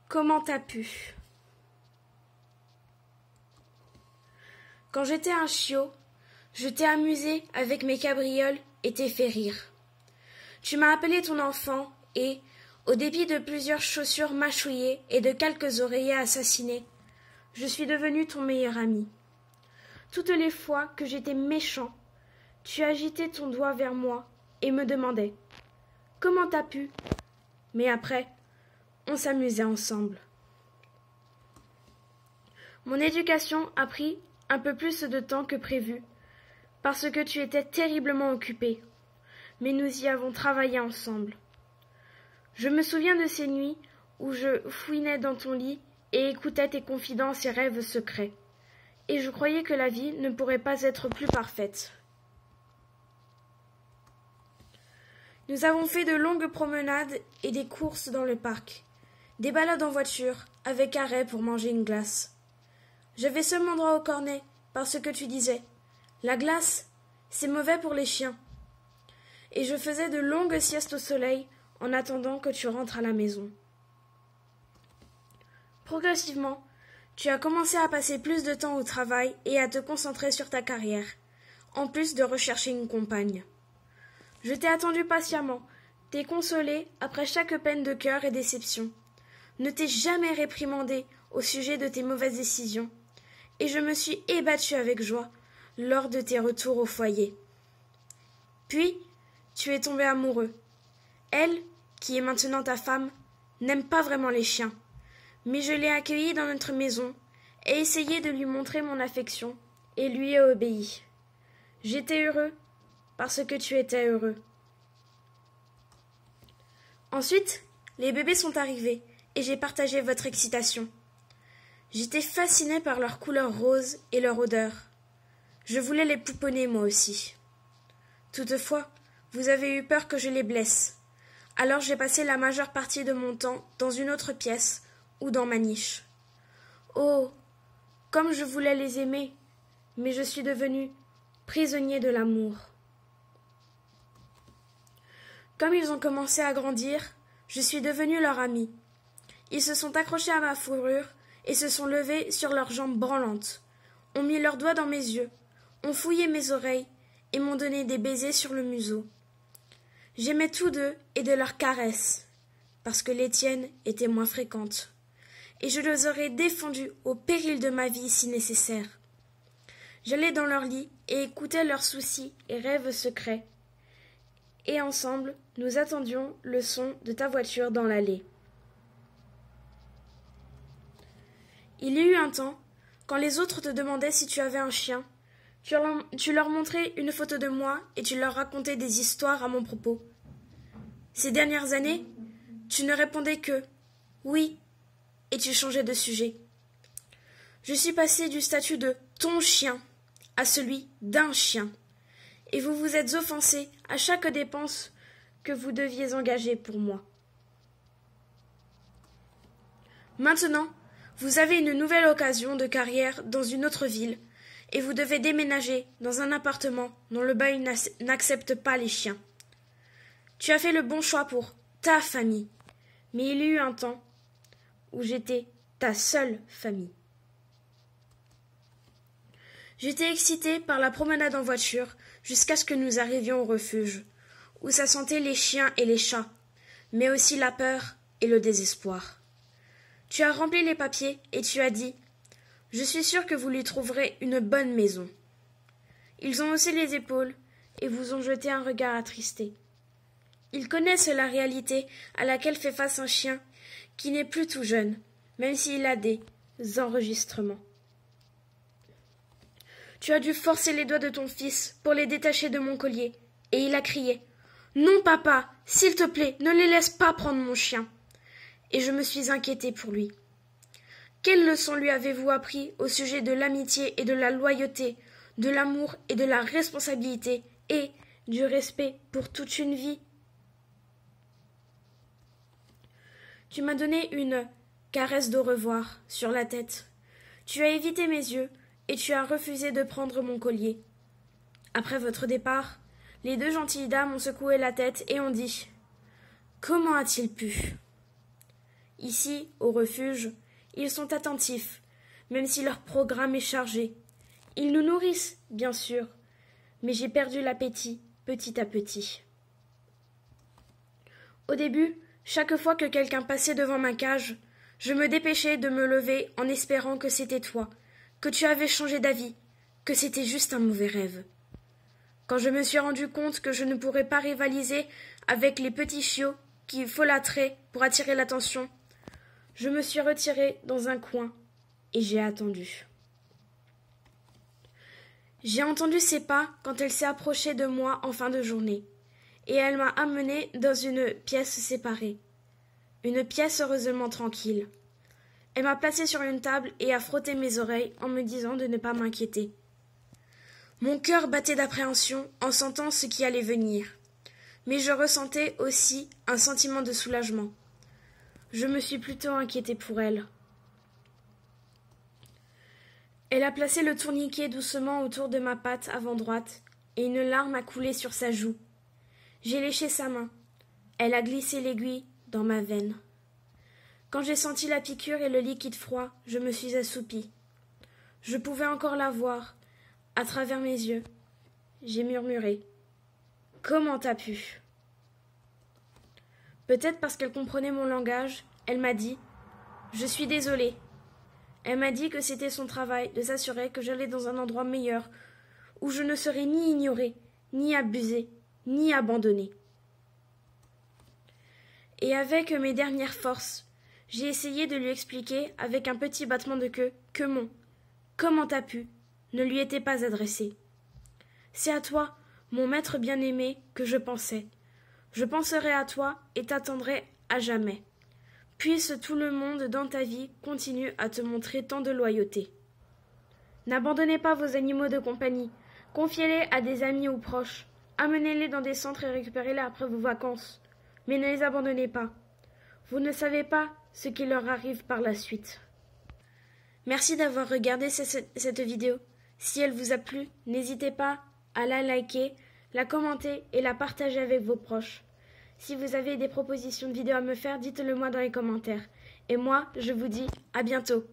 Comment t'as pu? Quand j'étais un chiot, je t'ai amusé avec mes cabrioles et t'ai fait rire. Tu m'as appelé ton enfant et, au dépit de plusieurs chaussures mâchouillées et de quelques oreillers assassinés, je suis devenu ton meilleur ami. Toutes les fois que j'étais méchant, tu agitais ton doigt vers moi et me demandais « Comment t'as pu ?» Mais après, on s'amusait ensemble. Mon éducation a pris un peu plus de temps que prévu, parce que tu étais terriblement occupé, mais nous y avons travaillé ensemble. Je me souviens de ces nuits où je fouinais dans ton lit et écoutais tes confidences et rêves secrets, et je croyais que la vie ne pourrait pas être plus parfaite. Nous avons fait de longues promenades et des courses dans le parc, des balades en voiture, avec arrêt pour manger une glace. J'avais seulement droit au cornet, parce que tu disais « La glace, c'est mauvais pour les chiens ». Et je faisais de longues siestes au soleil en attendant que tu rentres à la maison. Progressivement, tu as commencé à passer plus de temps au travail et à te concentrer sur ta carrière, en plus de rechercher une compagne. Je t'ai attendu patiemment, t'ai consolé après chaque peine de cœur et déception, ne t'ai jamais réprimandé au sujet de tes mauvaises décisions, et je me suis ébattue avec joie lors de tes retours au foyer. Puis, tu es tombé amoureux. Elle, qui est maintenant ta femme, n'aime pas vraiment les chiens, mais je l'ai accueillie dans notre maison et essayé de lui montrer mon affection, et lui a obéi. J'étais heureux parce que tu étais heureux. Ensuite, les bébés sont arrivés et j'ai partagé votre excitation. J'étais fascinée par leur couleur rose et leur odeur. Je voulais les pouponner moi aussi. Toutefois, vous avez eu peur que je les blesse. Alors j'ai passé la majeure partie de mon temps dans une autre pièce ou dans ma niche. Oh, comme je voulais les aimer, mais je suis devenu prisonnier de l'amour. Comme ils ont commencé à grandir, je suis devenu leur ami. Ils se sont accrochés à ma fourrure et se sont levés sur leurs jambes branlantes, ont mis leurs doigts dans mes yeux, ont fouillé mes oreilles et m'ont donné des baisers sur le museau. J'aimais tous deux et de leurs caresses, parce que les tiennes étaient moins fréquentes, et je les aurais défendus au péril de ma vie si nécessaire. J'allais dans leur lit et écoutais leurs soucis et rêves secrets, et ensemble nous attendions le son de ta voiture dans l'allée. Il y eut un temps, quand les autres te demandaient si tu avais un chien, tu leur montrais une photo de moi et tu leur racontais des histoires à mon propos. Ces dernières années, tu ne répondais que « oui » et tu changeais de sujet. Je suis passée du statut de « ton chien » à celui d'un chien, et vous vous êtes offensés à chaque dépense que vous deviez engager pour moi. Maintenant, vous avez une nouvelle occasion de carrière dans une autre ville, et vous devez déménager dans un appartement dont le bail n'accepte pas les chiens. Tu as fait le bon choix pour ta famille, mais il y eut un temps où j'étais ta seule famille. J'étais excitée par la promenade en voiture jusqu'à ce que nous arrivions au refuge, où ça sentait les chiens et les chats, mais aussi la peur et le désespoir. Tu as rempli les papiers et tu as dit « Je suis sûre que vous lui trouverez une bonne maison. » Ils ont haussé les épaules et vous ont jeté un regard attristé. Ils connaissent la réalité à laquelle fait face un chien qui n'est plus tout jeune, même s'il a des enregistrements. Tu as dû forcer les doigts de ton fils pour les détacher de mon collier, et il a crié « Non, papa, s'il te plaît, ne les laisse pas prendre mon chien !» Et je me suis inquiétée pour lui. Quelle leçon lui avez-vous appris au sujet de l'amitié et de la loyauté, de l'amour et de la responsabilité, et du respect pour toute une vie? Tu m'as donné une caresse d'au revoir sur la tête. Tu as évité mes yeux et tu as refusé de prendre mon collier. Après votre départ, les deux gentilles dames ont secoué la tête et ont dit « Comment a-t-il pu ?» Ici, au refuge, ils sont attentifs, même si leur programme est chargé. Ils nous nourrissent, bien sûr, mais j'ai perdu l'appétit petit à petit. Au début, chaque fois que quelqu'un passait devant ma cage, je me dépêchais de me lever en espérant que c'était toi, que tu avais changé d'avis, que c'était juste un mauvais rêve. Quand je me suis rendu compte que je ne pourrais pas rivaliser avec les petits chiots qui folâtraient pour attirer l'attention, je me suis retirée dans un coin et j'ai attendu. J'ai entendu ses pas quand elle s'est approchée de moi en fin de journée, et elle m'a amenée dans une pièce séparée, une pièce heureusement tranquille. Elle m'a placée sur une table et a frotté mes oreilles en me disant de ne pas m'inquiéter. Mon cœur battait d'appréhension en sentant ce qui allait venir, mais je ressentais aussi un sentiment de soulagement. Je me suis plutôt inquiétée pour elle. Elle a placé le tourniquet doucement autour de ma patte avant droite, et une larme a coulé sur sa joue. J'ai léché sa main. Elle a glissé l'aiguille dans ma veine. Quand j'ai senti la piqûre et le liquide froid, je me suis assoupie. Je pouvais encore la voir, à travers mes yeux. J'ai murmuré. « Comment t'as pu ?» Peut-être parce qu'elle comprenait mon langage, elle m'a dit « Je suis désolée ». Elle m'a dit que c'était son travail de s'assurer que j'allais dans un endroit meilleur, où je ne serais ni ignorée, ni abusée, ni abandonnée. Et avec mes dernières forces, j'ai essayé de lui expliquer avec un petit battement de queue que mon « Comment t'as pu ?» ne lui était pas adressé. C'est à toi, mon maître bien-aimé, que je pensais. Je penserai à toi et t'attendrai à jamais. Puisse tout le monde dans ta vie continue à te montrer tant de loyauté. N'abandonnez pas vos animaux de compagnie. Confiez-les à des amis ou proches. Amenez-les dans des centres et récupérez-les après vos vacances. Mais ne les abandonnez pas. Vous ne savez pas ce qui leur arrive par la suite. Merci d'avoir regardé cette vidéo. Si elle vous a plu, n'hésitez pas à la liker, la commenter et la partager avec vos proches. Si vous avez des propositions de vidéos à me faire, dites-le moi dans les commentaires. Et moi, je vous dis à bientôt.